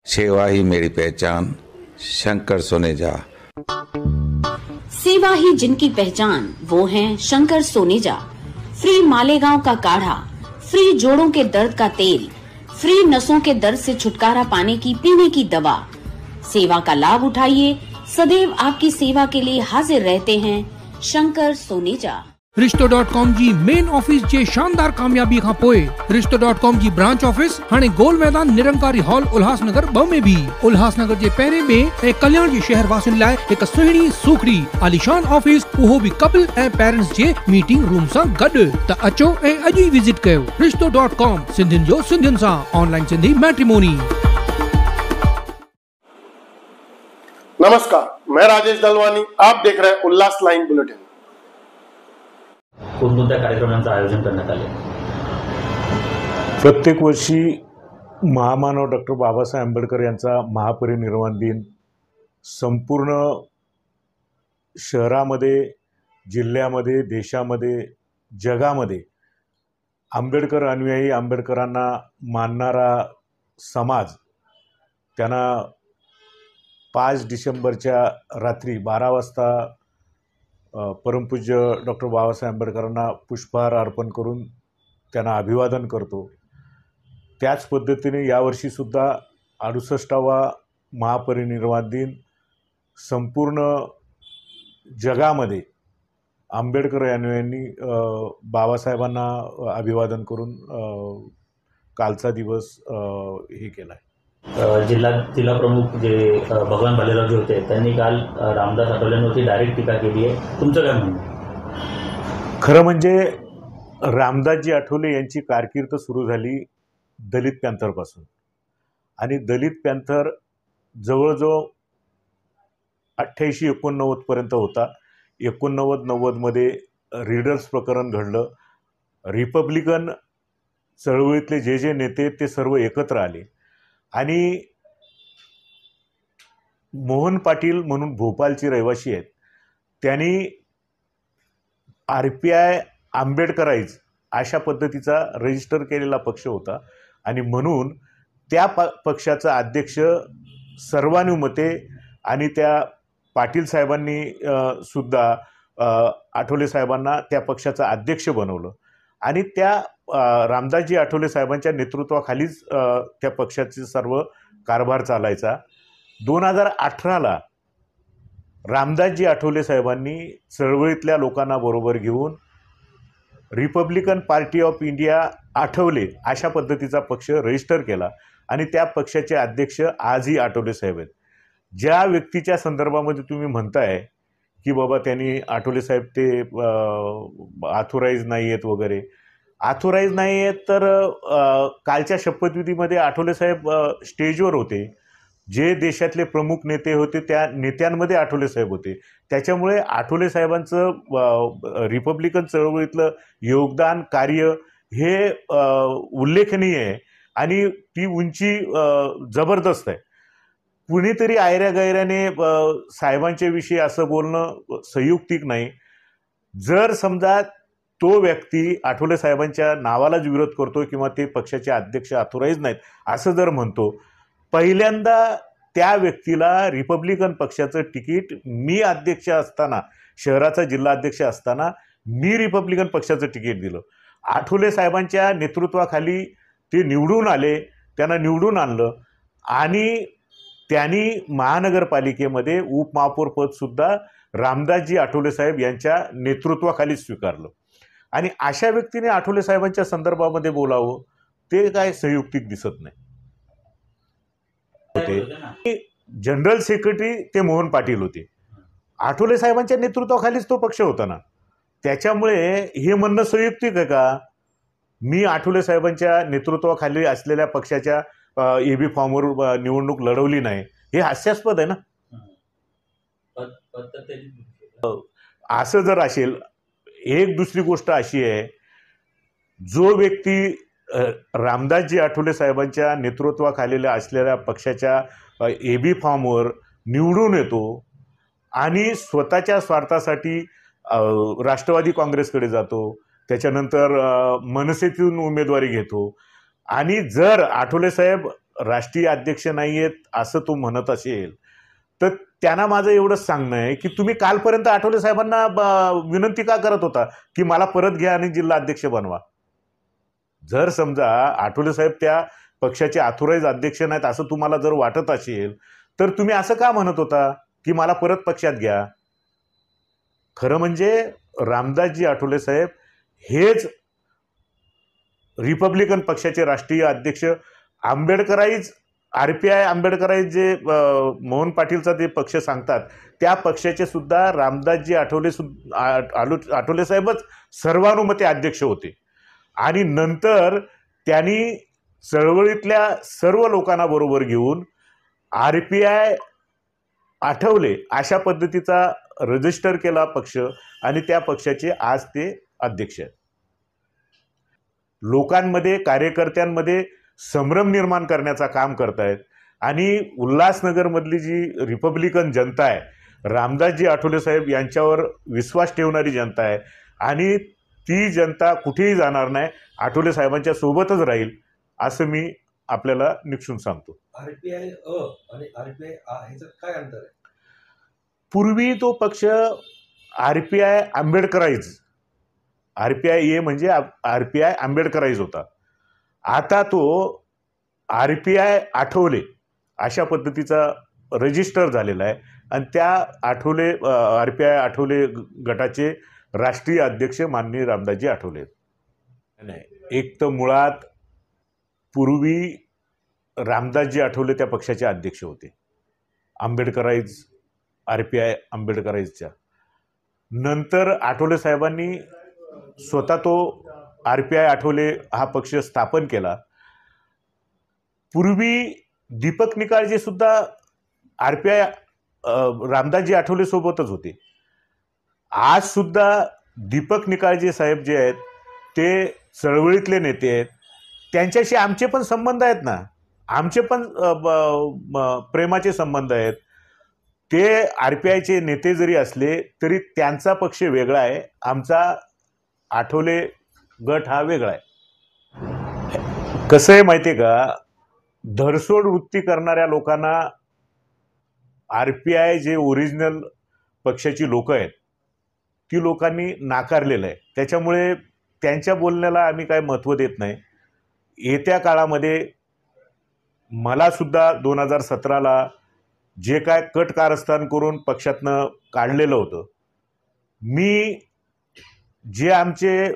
सेवा ही मेरी पहचान, शंकर सोनेजा। सेवा ही जिनकी पहचान, वो हैं शंकर सोनेजा। फ्री मालेगांव का काढ़ा, फ्री जोड़ों के दर्द का तेल, फ्री नसों के दर्द से छुटकारा पाने की पीने की दवा। सेवा का लाभ उठाइए, सदैव आपकी सेवा के लिए हाजिर रहते हैं शंकर सोनेजा। रिश्तो.com जी मेन ऑफिस जे शानदार कामयाबी खां पोइ रिश्तो.com जी ब्रांच ऑफिस हाणे गोल मैदान निरंकारी हॉल उल्हासनगर 2 में भी उल्हासनगर जे पहिरें में ऐं कल्याण जे शहर वासियुनि लाइ हिक सुहिणी सुखड़ी आलीशान ऑफिस, उहो भी कपल ऐं पेरेंट्स जे मीटिंग रूम सां गॾु। त अचो ऐं अॼु ई विजिट कयो रिश्तो.com, सिंधियुनि जो सिंधियुनि सां ऑनलाइन सिंधी मैट्रिमोनी। नमस्कार, मैं राजेश दलवानी, आप देख रहे हैं उल्लास लाइन बुलेटिन। कोणत्या कार्यक्रमांचं आयोजन करण्यात आले? प्रत्येक वर्षी महामानव डॉक्टर बाबासाहेब आंबेडकर यांचा महापरिनिर्वाण दिन संपूर्ण शहरामध्ये, जिल्ह्यामध्ये, देशामध्ये, जगामध्ये आंबेडकर अनुयायी, आंबेडकरांना मानणारा समाज त्यांना 5 डिसेंबरच्या रात्री 12 वाजता परमपूज्य डॉक्टर बाबासाहेब आंबेडकरांना पुष्पहार अर्पण करून त्यांना अभिवादन करतो। त्याच पद्धतीने यावर्षीसुद्धा 68वा महापरिनिर्वाण दिन संपूर्ण जगामध्ये आंबेडकर अनुयायांनी बाबासाहेबांना अभिवादन करून कालचा दिवस हे केला आहे। जिल्हा प्रमुख जे भगवान भालेराव होते त्यांनी काल रामदास आठवलेंवरती डायरेक्ट टीका केली आहे, तुमचं काय म्हणणं? खरं म्हणजे रामदासजी आठवले यांची कारकीर्द सुरू झाली दलित पॅन्थरपासून आणि दलित पॅन्थर जवळजवळ 88-89 पर्यंत होता। 89-90 मध्ये रीडर्स प्रकरण घडलं। रिपब्लिकन चळवळीतले जे नेते ते सर्व एकत्र आले आणि मोहन पाटील म्हणून भोपाळचे रहिवासी आहेत, त्यांनी RPI आंबेडकराईज अशा पद्धतीचा रजिस्टर केलेला पक्ष होता आणि म्हणून त्या पक्षाचा अध्यक्ष सर्वानुमते आणि त्या पाटील साहेबांनी सुद्धा आठवले साहेबांना त्या पक्षाचा अध्यक्ष बनवलं आणि त्या रामदासजी आठवले साहेबांच्या नेतृत्वाखालीच त्या पक्षाचे सर्व कारभार चालायचा। 2018ला रामदासजी आठवले साहेबांनी चळवळीतल्या लोकांना बरोबर घेऊन Republican party of India Athawale अशा पद्धतीचा पक्ष रजिस्टर केला आणि त्या पक्षाचे अध्यक्ष आजही आठवले साहेब आहेत। ज्या व्यक्तीच्या संदर्भामध्ये तुम्ही म्हणताय की बाबा त्यांनी आठवले साहेब ते ऑथोराइज नाही आहेत वगैरे, ऑथोराइज नाही आहेत तर कालच्या शपथविधीमध्ये आठवले साहेब स्टेजवर होते, जे देशातले प्रमुख नेते होते त्या नेत्यांमध्ये आठवले साहेब होते। त्याच्यामुळे आठवले साहेबांचं रिपब्लिकन चळवळीतलं योगदान, कार्य हे उल्लेखनीय आहे आणि ती उंची जबरदस्त आहे। कुणीतरी आयऱ्या-गैऱ्याने साहेबांच्या विषयी असं बोलणं संयुक्तिक नाही। जर समजा तो व्यक्ती आठवले साहेबांच्या नावालाच विरोध करतो किंवा ते पक्षाचे अध्यक्ष ऑथोराइज नाहीत असं जर म्हणतो, पहिल्यांदा त्या व्यक्तीला रिपब्लिकन पक्षाचं तिकीट मी अध्यक्ष असताना, शहराचा जिल्हा अध्यक्ष असताना मी रिपब्लिकन पक्षाचं तिकीट दिलं। आठवले साहेबांच्या नेतृत्वाखाली ते निवडून आले, त्यांना निवडून आणलं आणि त्यांनी महानगरपालिकेमध्ये उपमहापौर पदसुद्धा रामदासजी आठवले साहेब यांच्या नेतृत्वाखालीच स्वीकारलं आणि अशा व्यक्तीने आठवले साहेबांच्या संदर्भामध्ये बोलावं ते काय संयुक्तिक दिसत नाही। जनरल सेक्रेटरी ते मोहन पाटील होते, आठवले साहेबांच्या नेतृत्वाखालीच तो पक्ष होता ना, त्याच्यामुळे हे म्हणणं संयुक्तिक आहे का? मी आठवले साहेबांच्या नेतृत्वाखाली असलेल्या पक्षाच्या AB फॉर्मवर निवडणूक लढवली नाही, हे हास्यास्पद आहे ना। असं जर असेल, एक दुसरी गोष्ट अशी आहे, जो व्यक्ती रामदासजी आठवले साहेबांच्या नेतृत्वाखाली असलेल्या पक्षाच्या AB फॉर्मवर निवडून येतो आणि स्वतःच्या स्वार्थासाठी राष्ट्रवादी काँग्रेसकडे जातो, त्याच्यानंतर मनसेतून उमेदवारी घेतो आणि जर आठवले साहेब राष्ट्रीय अध्यक्ष नाही आहेत असं तो म्हणत असेल तर त्यांना माझं एवढंच सांगणं आहे की तुम्ही कालपर्यंत आठवले साहेबांना विनंती का करत होता की मला परत घ्या आणि जिल्हा अध्यक्ष बनवा. जर समजा आठवले साहेब त्या पक्षाचे ऑथोराइज अध्यक्ष नाहीत असं तुम्हाला जर वाटत असेल तर तुम्ही असं का म्हणत होता की मला परत पक्षात घ्या. खरं म्हणजे रामदासजी आठवले साहेब हेच रिपब्लिकन पक्षाचे राष्ट्रीय अध्यक्ष. आंबेडकराईज RPI आंबेडकराईज जे मोहन पाटीलचा जे पक्ष सांगतात त्या पक्षाचे सुद्धा रामदासजी आठवले साहेबच सर्वानुमते अध्यक्ष होते. आणि नंतर त्यांनी चळवळीतल्या सर्व लोकांना बरोबर घेऊन RPI आठवले अशा पद्धतीचा रजिस्टर केला पक्ष आणि त्या पक्षाचे आज ते अध्यक्ष आहेत. लोकांमध्ये कार्यकर्त्यांमध्ये संभ्रम निर्माण करण्याचा काम करतायत आणि उल्हासनगरमधली जी रिपब्लिकन जनता आहे रामदासजी आठवले साहेब यांच्यावर विश्वास ठेवणारी जनता आहे आणि ती जनता कुठेही जाणार नाही, आठवले साहेबांच्या सोबतच राहील असं मी आपल्याला निक्षून सांगतो. RPI आणि RPI ह्याच्यात काय अंतर आहे? पूर्वी तो पक्ष RPI आंबेडकराईज RPI म्हणजे RPI आंबेडकराईज होता. आता तो RPI आठवले अशा पद्धतीचा रजिस्टर झालेला आहे आणि त्या RPI आठवले गटाचे राष्ट्रीय अध्यक्ष माननीय रामदासजी आठवले. नाही, एक तर मुळात पूर्वी रामदासजी आठवले त्या पक्षाचे अध्यक्ष होते आंबेडकराईज RPI आंबेडकराईजच्या. नंतर आठवले साहेबांनी स्वतः तो RPI आठवले हा पक्ष स्थापन केला. पूर्वी दीपक निकाळजे सुद्धा RPI रामदासजी आठवले सोबतच होते. आज सुद्धा दीपक निकाळजे साहेब जे आहेत ते चळवळीतले नेते आहेत. त्यांच्याशी आमचे पण संबंध आहेत ना, आमचे पण प्रेमाचे संबंध आहेत. ते RPIचे नेते जरी असले तरी त्यांचा पक्ष वेगळा आहे, आमचा आठवले गट हा वेगळा आहे. कसं आहे माहिती आहे का, धरसोड वृत्ती करणाऱ्या लोकांना RPI जे ओरिजिनल पक्षाची लोक आहेत ती लोकांनी नाकारलेलं आहे. त्याच्यामुळे त्यांच्या बोलण्याला आम्ही काय महत्त्व देत नाही. येत्या काळामध्ये मला सुद्धा 2017ला जे काय कट कारस्थान करून पक्षातनं काढलेलं होतं, मी जे आमचे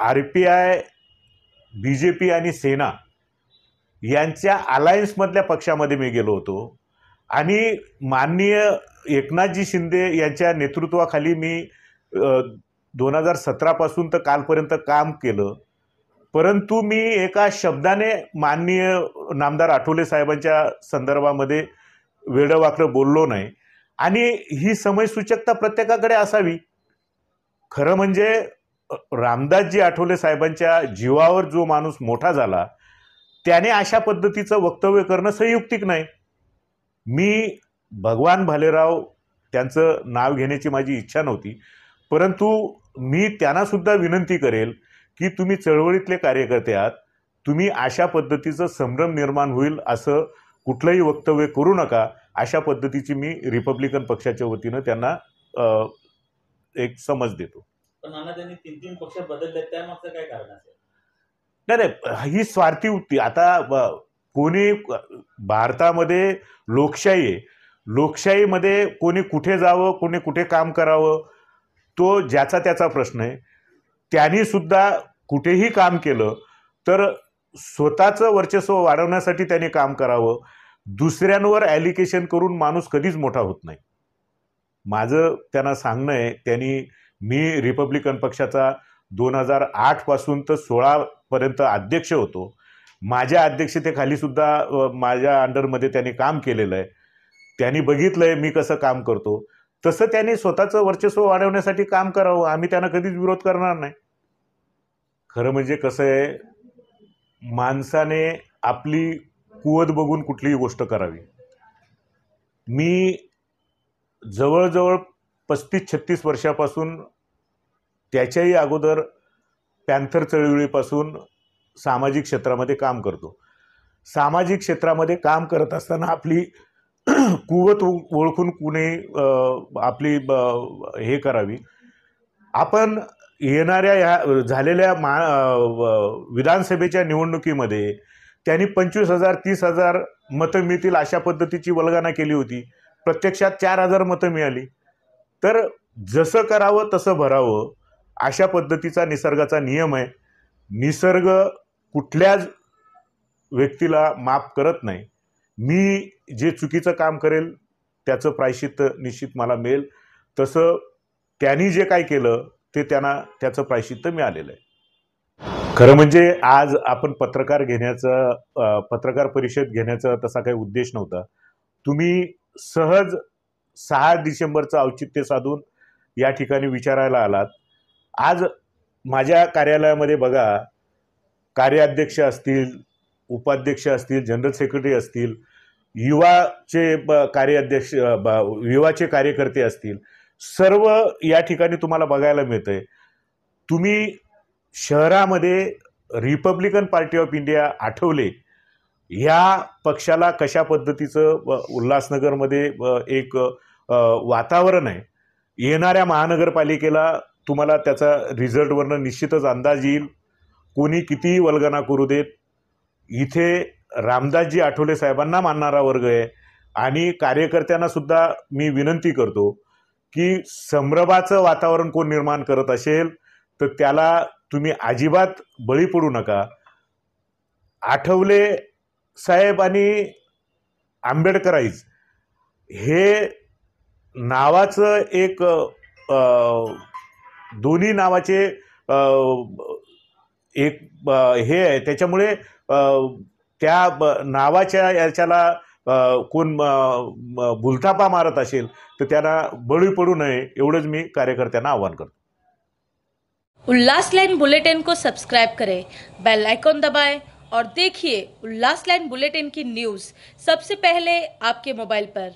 RPI BJP आणि सेना यांच्या अलायन्समधल्या पक्षामध्ये मी गेलो होतो आणि माननीय एकनाथजी शिंदे यांच्या नेतृत्वाखाली मी 2017 पासून तर कालपर्यंत काम केलं. परंतु मी एका शब्दाने माननीय नामदार आठवले साहेबांच्या संदर्भामध्ये वेडंवाकडं बोललो नाही आणि ही समयसूचकता प्रत्येकाकडे असावी. खरं म्हणजे रामदासजी आठवले साहेबांच्या जीवावर जो माणूस मोठा झाला त्याने अशा पद्धतीचं वक्तव्य करणं संयुक्तिक नाही. मी भगवान भालेराव त्यांचं नाव घेण्याची माझी इच्छा नव्हती, परंतु मी त्यांनासुद्धा विनंती करेल की तुम्ही चळवळीतले कार्यकर्ते आहात, तुम्ही अशा पद्धतीचं संभ्रम निर्माण होईल असं कुठलंही वक्तव्य करू नका. अशा पद्धतीची मी रिपब्लिकन पक्षाच्या वतीनं त्यांना एक समज देतो. पण नाना त्यांनी 3 पक्ष बदलले, त्यामागचं काय कारण असेल? नाही, ही स्वार्थी वृत्ती. आता कोणी भारतामध्ये लोकशाही आहे, लोकशाहीमध्ये कोणी कुठे जावं, कोणी कुठे काम करावं तो ज्याचा त्याचा प्रश्न आहे. त्यांनी सुद्धा कुठेही काम केलं तर स्वतःचं वर्चस्व वाढवण्यासाठी त्यांनी काम करावं. दुसऱ्यांवर ॲलिगेशन करून माणूस कधीच मोठा होत नाही. माझं त्यांना सांगणं आहे, मी रिपब्लिकन पक्षाचा 2008 पासून तर 16 पर्यंत अध्यक्ष होतो. माझ्या अध्यक्षतेखाली सुद्धा माझ्या अंडरमध्ये त्यांनी काम केलेलं आहे. त्यांनी बघितलं आहे मी कसं काम करतो, तसं त्यांनी स्वतःचं वर्चस्व वाढवण्यासाठी काम करावं. आम्ही त्यांना कधीच विरोध करणार नाही. खरं म्हणजे कसं आहे, माणसाने आपली कुवत बघून कुठलीही गोष्ट करावी. मी जवळजवळ 35-36 वर्षापासून, त्याच्याही अगोदर पॅन्थर चळवळीपासून सामाजिक क्षेत्रामध्ये काम करतो. सामाजिक क्षेत्रामध्ये काम करत असताना आपली कुवत ओळखून कुणी आपली हे करावी. आपण येणाऱ्या ह्या झालेल्या विधानसभेच्या निवडणुकीमध्ये त्यांनी 25,000 30,000 मतं मिळतील अशा पद्धतीची वल्गना केली होती. प्रत्यक्षात 4,000 मतं मिळाली. तर जसं करावं तसं भरावं अशा पद्धतीचा निसर्गाचा नियम आहे. निसर्ग कुठल्याच व्यक्तीला माफ करत नाही. मी जे चुकीचं काम करेल त्याचं प्रायश्चित्त निश्चित मला मिळेल. तसं त्यांनी जे काय केलं ते त्यांना त्याचं प्रायश्चित्त मिळालेलं आहे. खरं म्हणजे आज आपण पत्रकार परिषद घेण्याचा तसा काही उद्देश नव्हता. तुम्ही सहज 6 डिसेंबरचं औचित्य साधून या ठिकाणी विचारायला आलात. आज माझ्या कार्यालयामध्ये बघा, कार्याध्यक्ष असतील, उपाध्यक्ष असतील, जनरल सेक्रेटरी असतील, युवाचे कार्यकर्ते असतील, सर्व या ठिकाणी तुम्हाला बघायला मिळतंय. तुम्ही शहरामध्ये Republican party of India Athawale ह्या पक्षाला कशा पद्धतीचं उल्हासनगरमध्ये एक वातावरण आहे. येणाऱ्या महानगरपालिकेला तुम्हाला त्याचा रिझल्टवरनं निश्चितच अंदाज येईल. कोणी कितीही वल्गना करू देत, इथे रामदासजी आठवले साहेबांना मानणारा वर्ग आहे. आणि कार्यकर्त्यांना सुद्धा मी विनंती करतो की संभ्रमाचं वातावरण कोण निर्माण करत असेल तर त्याला तुम्ही अजिबात बळी पडू नका. आठवले साहेब आणि आंबेडकराईज हे नावाचं एक दोन्ही नावाचे एक हे आहे. त्याच्यामुळे त्या नावाच्या याच्याला कोण भुलथापा मारत असेल तर त्यांना बळी पडू नये एवढंच मी कार्यकर्त्यांना आवाहन करतो. उल्लास लाइन बुलेटिन को सब्सक्राइब करें, बेल आइकॉन दबाएं और देखिए उल्लास लाइन बुलेटिन की न्यूज़ सबसे पहले आपके मोबाइल पर।